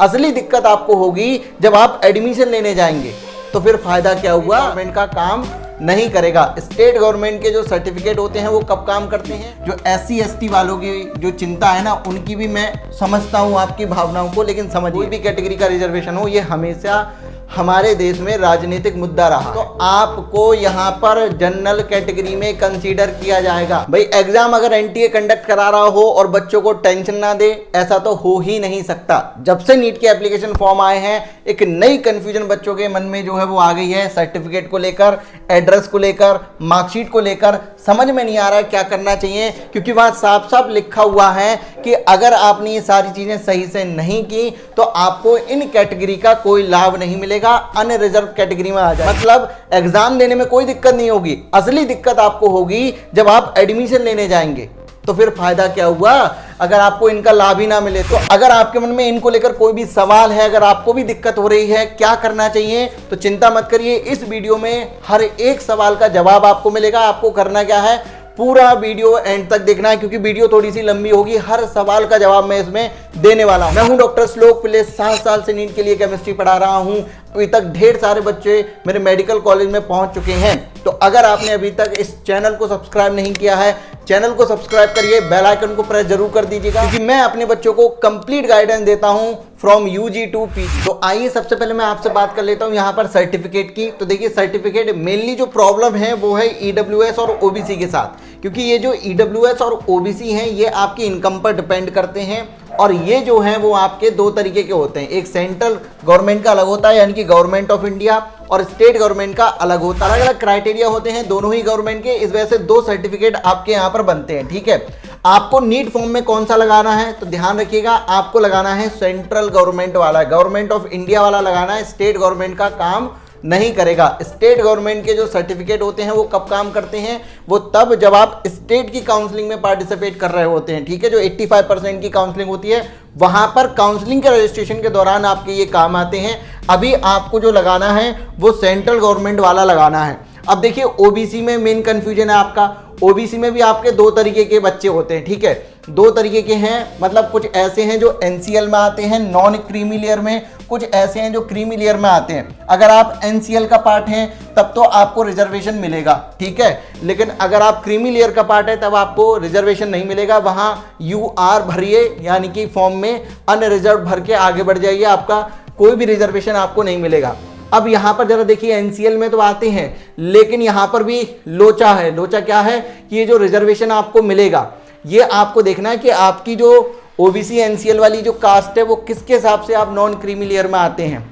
असली दिक्कत आपको होगी जब आप एडमिशन लेने जाएंगे। तो फिर फायदा क्या हुआ? गवर्नमेंट का काम नहीं करेगा। स्टेट गवर्नमेंट के जो सर्टिफिकेट होते हैं वो कब काम करते हैं? जो SC ST वालों की जो चिंता है ना, उनकी भी मैं समझता हूँ आपकी भावनाओं को, लेकिन समझिए कोई भी कैटेगरी का रिजर्वेशन हो, ये हमेशा हमारे देश में राजनीतिक मुद्दा रहा। तो आपको यहाँ पर जनरल कैटेगरी में कंसीडर किया जाएगा। भाई एग्जाम अगर NTA कंडक्ट करा रहा हो और बच्चों को टेंशन ना दे, ऐसा तो हो ही नहीं सकता। जब से नीट के एप्लीकेशन फॉर्म आए हैं, एक नई कंफ्यूजन बच्चों के मन में जो है वो आ गई है। सर्टिफिकेट को लेकर, एड्रेस को लेकर, मार्कशीट को लेकर समझ में नहीं आ रहा है क्या करना चाहिए, क्योंकि वहां साफ साफ लिखा हुआ है कि अगर आपने ये सारी चीजें सही से नहीं की तो आपको इन कैटेगरी का कोई लाभ नहीं मिलेगा, अनरिजर्व कैटेगरी में आ जाए। मतलब एग्जाम देने में कोई दिक्कत नहीं होगी, असली दिक्कत आपको होगी जब आप एडमिशन लेने जाएंगे। तो फिर फायदा क्या हुआ अगर आपको इनका लाभ ही ना मिले? तो अगर आपके मन में इनको लेकर कोई भी सवाल है, अगर आपको भी दिक्कत हो रही है क्या करना चाहिए, तो चिंता मत करिए, इस वीडियो में हर एक सवाल का जवाब आपको मिलेगा। आपको करना क्या है, पूरा वीडियो एंड तक देखना है, क्योंकि वीडियो थोड़ी सी लंबी होगी। हर सवाल का जवाब मैं इसमें देने वाला हूं। मैं हूं डॉक्टर श्लोक पिल्ले, 7 साल से नीट के लिए केमिस्ट्री पढ़ा रहा हूं। अभी तक ढेर सारे बच्चे मेरे मेडिकल कॉलेज में पहुंच चुके हैं। तो अगर आपने अभी तक इस चैनल को सब्सक्राइब नहीं किया है, चैनल को सब्सक्राइब करिए, बेल आइकन को प्रेस जरूर कर दीजिएगा, क्योंकि मैं अपने बच्चों को कंप्लीट गाइडेंस देता हूं फ्रॉम UG टू PG। तो आइए सबसे पहले मैं आपसे बात कर लेता हूं यहाँ पर सर्टिफिकेट की। तो देखिए सर्टिफिकेट मेनली जो प्रॉब्लम है वो है EWS और OBC के साथ, क्योंकि ये जो EWS और OBC हैं ये आपकी इनकम पर डिपेंड करते हैं, और ये जो है वो आपके दो तरीके के होते हैं। एक सेंट्रल गवर्नमेंट का अलग होता है, यानी कि गवर्नमेंट ऑफ इंडिया, और स्टेट गवर्नमेंट का अलग होता है। अलग अलग क्राइटेरिया होते हैं दोनों ही गवर्नमेंट के, इस वजह से 2 सर्टिफिकेट आपके यहाँ पर बनते हैं। ठीक है, आपको नीट फॉर्म में कौन सा लगाना है, तो ध्यान रखिएगा, आपको लगाना है सेंट्रल गवर्नमेंट वाला, गवर्नमेंट ऑफ इंडिया वाला लगाना है। स्टेट गवर्नमेंट का काम नहीं करेगा। स्टेट गवर्नमेंट के जो सर्टिफिकेट होते हैं वो कब काम करते हैं, वो तब जब आप स्टेट की काउंसलिंग में पार्टिसिपेट कर रहे होते हैं। ठीक है, जो 85% की काउंसलिंग होती है वहां पर काउंसलिंग के रजिस्ट्रेशन के दौरान आपके ये काम आते हैं। अभी आपको जो लगाना है वो सेंट्रल गवर्नमेंट वाला लगाना है। अब देखिए OBC में मेन कंफ्यूजन है आपका। OBC में भी आपके 2 तरीके के बच्चे होते हैं। ठीक है, 2 तरीके के हैं, मतलब कुछ ऐसे हैं जो NCL में आते हैं नॉन क्रीमी लेयर में, कुछ ऐसे हैं जो क्रीमी लेयर में आते हैं। अगर आप NCL का पार्ट हैं तब तो आपको रिजर्वेशन मिलेगा। ठीक है, लेकिन अगर आप क्रीमी लेयर का पार्ट है तब आपको रिजर्वेशन नहीं मिलेगा। वहां UR भरिए, यानी कि फॉर्म में अनरिजर्व भर के आगे बढ़ जाइए, आपका कोई भी रिजर्वेशन आपको नहीं मिलेगा। अब यहाँ पर जरा देखिए NCL में तो आते हैं, लेकिन यहाँ पर भी लोचा है। लोचा क्या है कि ये जो रिजर्वेशन आपको मिलेगा, ये आपको देखना है कि आपकी जो OBC NCL वाली जो कास्ट है वो किसके हिसाब से आप नॉन क्रीमी लेयर में आते हैं।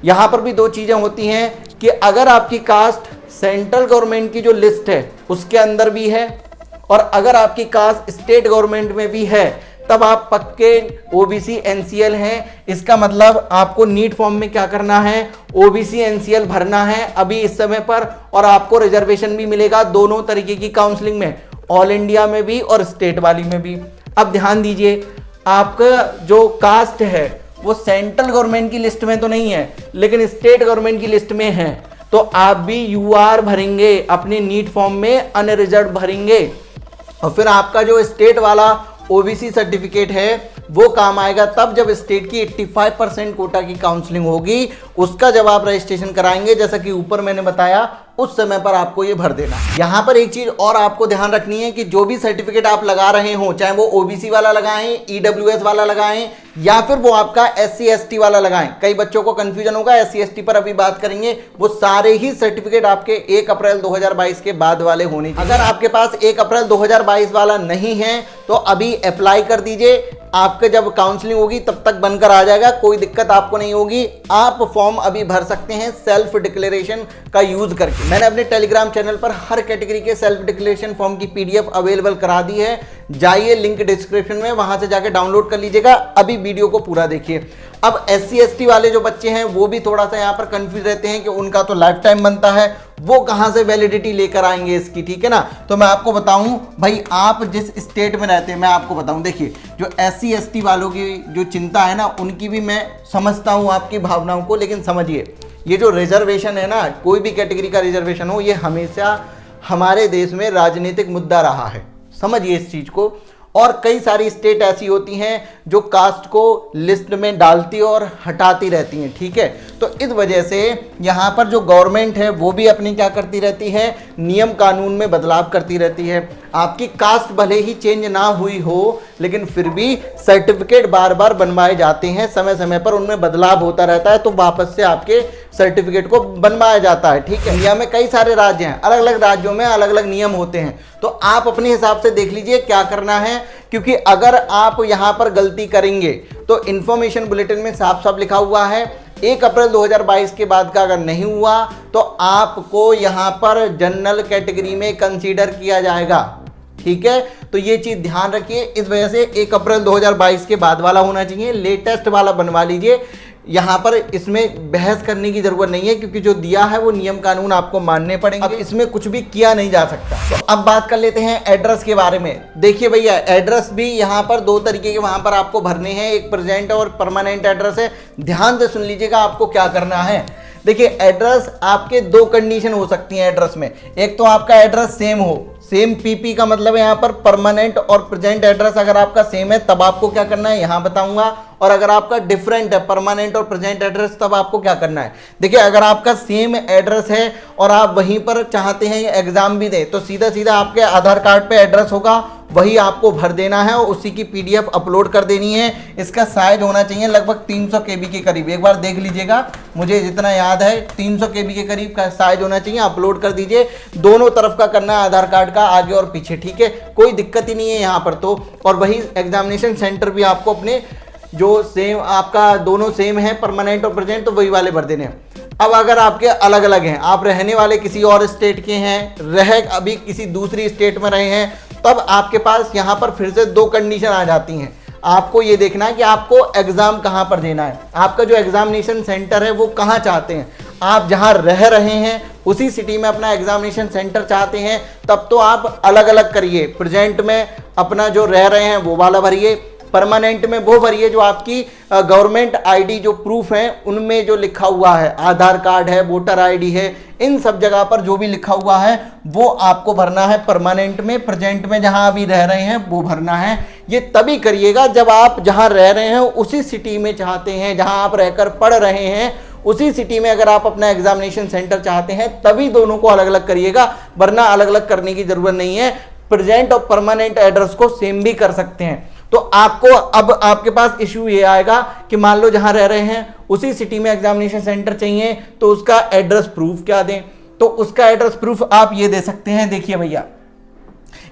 यहाँ पर भी 2 चीज़ें होती हैं कि अगर आपकी कास्ट सेंट्रल गवर्नमेंट की जो लिस्ट है उसके अंदर भी है, और अगर आपकी कास्ट स्टेट गवर्नमेंट में भी है, तब आप पक्के OBC NCL हैं। इसका मतलब आपको नीट फॉर्म में क्या करना है, OBC NCL भरना है अभी इस समय पर, और आपको रिजर्वेशन भी मिलेगा दोनों तरीके की काउंसलिंग में, ऑल इंडिया में भी और स्टेट वाली में भी। अब ध्यान दीजिए, आपका जो कास्ट है वो सेंट्रल गवर्नमेंट की लिस्ट में तो नहीं है, लेकिन स्टेट गवर्नमेंट की लिस्ट में है, तो आप भी UR भरेंगे अपने नीट फॉर्म में, अनरिजर्व भरेंगे, और फिर आपका जो स्टेट वाला OBC सर्टिफिकेट है वो काम आएगा तब जब स्टेट की 85% कोटा की काउंसलिंग होगी। उसका जब आप रजिस्ट्रेशन कराएंगे, जैसा कि ऊपर मैंने बताया, उस समय पर आपको ये भर देना। यहाँ पर एक चीज और आपको ध्यान रखनी है कि जो भी सर्टिफिकेट आप लगा रहे हो, चाहे वो OBC वाला लगाएं, EWS वाला लगाएं, या फिर वो आपका SC ST वाला लगाएं। कई बच्चों को कंफ्यूजन होगा, SC ST पर अभी बात करेंगे। वो सारे ही सर्टिफिकेट आपके 1 अप्रैल 2022 के बाद वाले होने चाहिए। अगर आपके पास 1 अप्रैल 2022 वाला नहीं है तो अभी अप्लाई कर दीजिए, आपके जब काउंसलिंग होगी तब तक बनकर आ जाएगा, कोई दिक्कत आपको नहीं होगी। आप फॉर्म अभी भर सकते हैं सेल्फ डिक्लेरेशन का यूज करके। मैंने अपने टेलीग्राम चैनल पर हर कैटेगरी के सेल्फ डिक्लेरेशन फॉर्म की PDF अवेलेबल करा दी है, जाइए लिंक डिस्क्रिप्शन में, वहां से जाके डाउनलोड कर लीजिएगा। अभी वीडियो को पूरा देखिए। अब SC ST वाले जो बच्चे हैं वो भी थोड़ा सा यहाँ पर कंफ्यूज रहते हैं कि उनका तो लाइफ टाइम बनता है, वो कहाँ से वैलिडिटी लेकर आएंगे इसकी। ठीक है ना, तो मैं आपको बताऊं भाई, आप जिस स्टेट में रहते हैं मैं आपको बताऊं, देखिए जो SC ST वालों की जो चिंता है ना, उनकी भी मैं समझता हूं आपकी भावनाओं को, लेकिन समझिए ये जो रिजर्वेशन है ना, कोई भी कैटेगरी का रिजर्वेशन हो, ये हमेशा हमारे देश में राजनीतिक मुद्दा रहा है, समझिए इस चीज को। और कई सारी स्टेट ऐसी होती हैं जो कास्ट को लिस्ट में डालती और हटाती रहती हैं, ठीक है। तो इस वजह से यहाँ पर जो गवर्नमेंट है वो भी अपनी क्या करती रहती है, नियम कानून में बदलाव करती रहती है। आपकी कास्ट भले ही चेंज ना हुई हो, लेकिन फिर भी सर्टिफिकेट बार बार बनवाए जाते हैं, समय समय पर उनमें बदलाव होता रहता है, तो वापस से आपके सर्टिफिकेट को बनवाया जाता है, ठीक है। इंडिया में कई सारे राज्य हैं, अलग अलग राज्यों में अलग अलग नियम होते हैं, तो आप अपने हिसाब से देख लीजिए क्या करना है, क्योंकि अगर आप यहाँ पर गलती करेंगे तो इन्फॉर्मेशन बुलेटिन में साफ साफ लिखा हुआ है 1 अप्रैल 2022 के बाद का अगर नहीं हुआ तो आपको यहाँ पर जनरल कैटेगरी में कंसीडर किया जाएगा, ठीक है। तो ये चीज ध्यान रखिए, इस वजह से 1 अप्रैल 2022 के बाद वाला होना चाहिए, लेटेस्ट वाला बनवा लीजिए। यहाँ पर इसमें बहस करने की जरूरत नहीं है, क्योंकि जो दिया है वो नियम कानून आपको मानने पड़ेंगे, अब इसमें कुछ भी किया नहीं जा सकता। तो अब बात कर लेते हैं एड्रेस के बारे में। देखिए भैया, एड्रेस भी यहाँ पर 2 तरीके के वहाँ पर आपको भरने हैं, एक प्रेजेंट और परमानेंट एड्रेस है। ध्यान से सुन लीजिएगा आपको क्या करना है। देखिए, एड्रेस आपके 2 कंडीशन हो सकती हैं एड्रेस में। एक तो आपका एड्रेस सेम हो, सेम पीपी का मतलब है यहाँ पर परमानेंट और प्रेजेंट एड्रेस अगर आपका सेम है तब आपको क्या करना है यहाँ बताऊंगा, और अगर आपका डिफरेंट है परमानेंट और प्रेजेंट एड्रेस तब आपको क्या करना है। देखिए, अगर आपका सेम एड्रेस है और आप वहीं पर चाहते हैं एग्जाम भी दें, तो सीधा सीधा आपके आधार कार्ड पे एड्रेस होगा, वही आपको भर देना है और उसी की पीडीएफ अपलोड कर देनी है। इसका साइज होना चाहिए लगभग 300 KB के करीब, एक बार देख लीजिएगा, मुझे जितना याद है 300 KB के करीब का साइज होना चाहिए। अपलोड कर दीजिए, दोनों तरफ का करना है आधार कार्ड का, आगे और पीछे, ठीक है, कोई दिक्कत ही नहीं है यहाँ पर तो। और वही एग्जामिनेशन सेंटर भी आपको अपने जो सेम आपका दोनों सेम है परमानेंट और प्रेजेंट, तो वही वाले भर देने हैं। अब अगर आपके अलग अलग हैं, आप रहने वाले किसी और स्टेट के हैं, रह अभी किसी दूसरी स्टेट में रहे हैं, तब आपके पास यहाँ पर फिर से 2 कंडीशन आ जाती हैं। आपको ये देखना है कि आपको एग्जाम कहाँ पर देना है, आपका जो एग्जामिनेशन सेंटर है वो कहाँ चाहते हैं। आप जहाँ रह रहे हैं उसी सिटी में अपना एग्जामिनेशन सेंटर चाहते हैं, तब तो आप अलग अलग करिए। प्रेजेंट में अपना जो रह रहे हैं वो वाला भरिए, परमानेंट में वो भरिए जो आपकी गवर्नमेंट आईडी जो प्रूफ है उनमें जो लिखा हुआ है, आधार कार्ड है, वोटर आईडी है, इन सब जगह पर जो भी लिखा हुआ है वो आपको भरना है परमानेंट में। प्रेजेंट में जहां अभी रह रहे हैं वो भरना है। ये तभी करिएगा जब आप जहां रह रहे हैं उसी सिटी में चाहते हैं, जहां आप रहकर पढ़ रहे हैं उसी सिटी में अगर आप अपना एग्जामिनेशन सेंटर चाहते हैं, तभी दोनों को अलग अलग करिएगा, वरना अलग अलग करने की जरूरत नहीं है। प्रेजेंट और परमानेंट एड्रेस को सेम भी कर सकते हैं। तो आपको अब आपके पास इश्यू ये आएगा कि मान लो जहां रह रहे हैं उसी सिटी में एग्जामिनेशन सेंटर चाहिए, तो उसका एड्रेस प्रूफ क्या दें। तो उसका एड्रेस प्रूफ आप ये दे सकते हैं। देखिए भैया,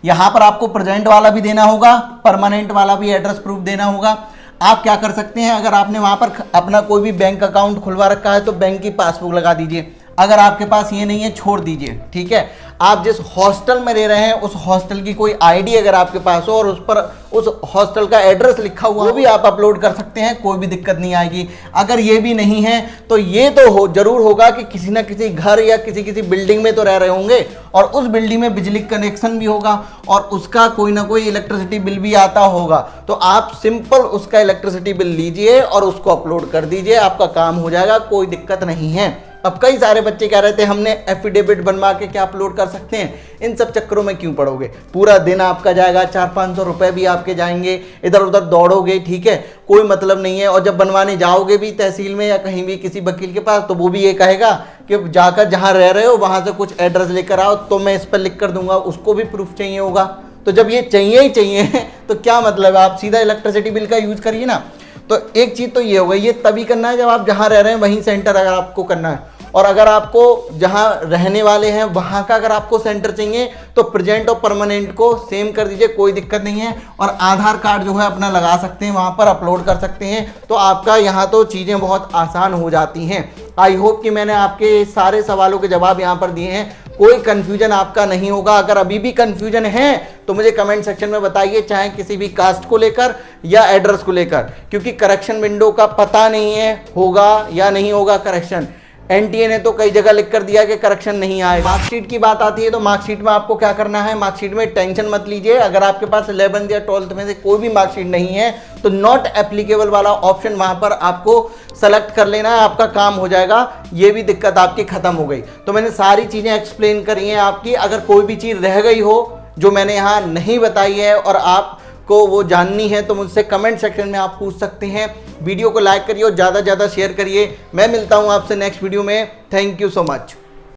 यहां पर आपको प्रेजेंट वाला भी देना होगा, परमानेंट वाला भी एड्रेस प्रूफ देना होगा। आप क्या कर सकते हैं, अगर आपने वहां पर अपना कोई भी बैंक अकाउंट खुलवा रखा है तो बैंक की पासबुक लगा दीजिए। अगर आपके पास ये नहीं है छोड़ दीजिए, ठीक है। आप जिस हॉस्टल में रह रहे हैं उस हॉस्टल की कोई आईडी अगर आपके पास हो और उस पर उस हॉस्टल का एड्रेस लिखा हुआ वो भी आप अपलोड कर सकते हैं, कोई भी दिक्कत नहीं आएगी। अगर ये भी नहीं है तो ये तो जरूर होगा कि किसी ना किसी घर या किसी बिल्डिंग में तो रह रहे होंगे और उस बिल्डिंग में बिजली कनेक्शन भी होगा और उसका कोई ना कोई इलेक्ट्रिसिटी बिल भी आता होगा। तो आप सिंपल उसका इलेक्ट्रिसिटी बिल लीजिए और उसको अपलोड कर दीजिए, आपका काम हो जाएगा, कोई दिक्कत नहीं है। अब कई सारे बच्चे कह रहे थे हमने एफिडेविट बनवा के क्या अपलोड कर सकते हैं, इन सब चक्करों में क्यों पड़ोगे, पूरा दिन आपका जाएगा, 400-500 रुपए भी आपके जाएंगे, इधर उधर दौड़ोगे, ठीक है, कोई मतलब नहीं है। और जब बनवाने जाओगे भी तहसील में या कहीं भी किसी वकील के पास, तो वो भी ये कहेगा कि जाकर जहाँ रह रहे हो वहाँ से कुछ एड्रेस लेकर आओ, तो मैं इस पर लिख कर दूंगा, उसको भी प्रूफ चाहिए होगा। तो जब ये चाहिए ही चाहिए तो क्या मतलब, आप सीधा इलेक्ट्रिसिटी बिल का यूज करिए ना। तो एक चीज़ तो ये हो गई, ये तभी करना है जब आप जहाँ रह रहे हैं वहीं सेंटर अगर आपको करना है। और अगर आपको जहां रहने वाले हैं वहां का अगर आपको सेंटर चाहिए तो प्रेजेंट और परमानेंट को सेम कर दीजिए, कोई दिक्कत नहीं है। और आधार कार्ड जो है अपना लगा सकते हैं, वहां पर अपलोड कर सकते हैं, तो आपका यहाँ तो चीज़ें बहुत आसान हो जाती हैं। आई होप कि मैंने आपके सारे सवालों के जवाब यहाँ पर दिए हैं, कोई कन्फ्यूजन आपका नहीं होगा। अगर अभी भी कन्फ्यूजन है तो मुझे कमेंट सेक्शन में बताइए, चाहे किसी भी कास्ट को लेकर या एड्रेस को लेकर, क्योंकि करेक्शन विंडो का पता नहीं है होगा या नहीं होगा करेक्शन। एनटीए ने तो कई जगह लिख कर दिया कि करेक्शन नहीं आएगा। मार्कशीट की बात आती है तो मार्कशीट में आपको क्या करना है, मार्कशीट में टेंशन मत लीजिए। अगर आपके पास 11th या 12th में से कोई भी मार्कशीट नहीं है तो नॉट एप्लीकेबल वाला ऑप्शन वहां पर आपको सेलेक्ट कर लेना है, आपका काम हो जाएगा, ये भी दिक्कत आपकी खत्म हो गई। तो मैंने सारी चीजें एक्सप्लेन करी हैं आपकी। अगर कोई भी चीज रह गई हो जो मैंने यहाँ नहीं बताई है और आप को वो जाननी है तो मुझसे कमेंट सेक्शन में आप पूछ सकते हैं। वीडियो को लाइक करिए और ज़्यादा से ज़्यादा शेयर करिए। मैं मिलता हूँ आपसे नेक्स्ट वीडियो में। Thank you so much.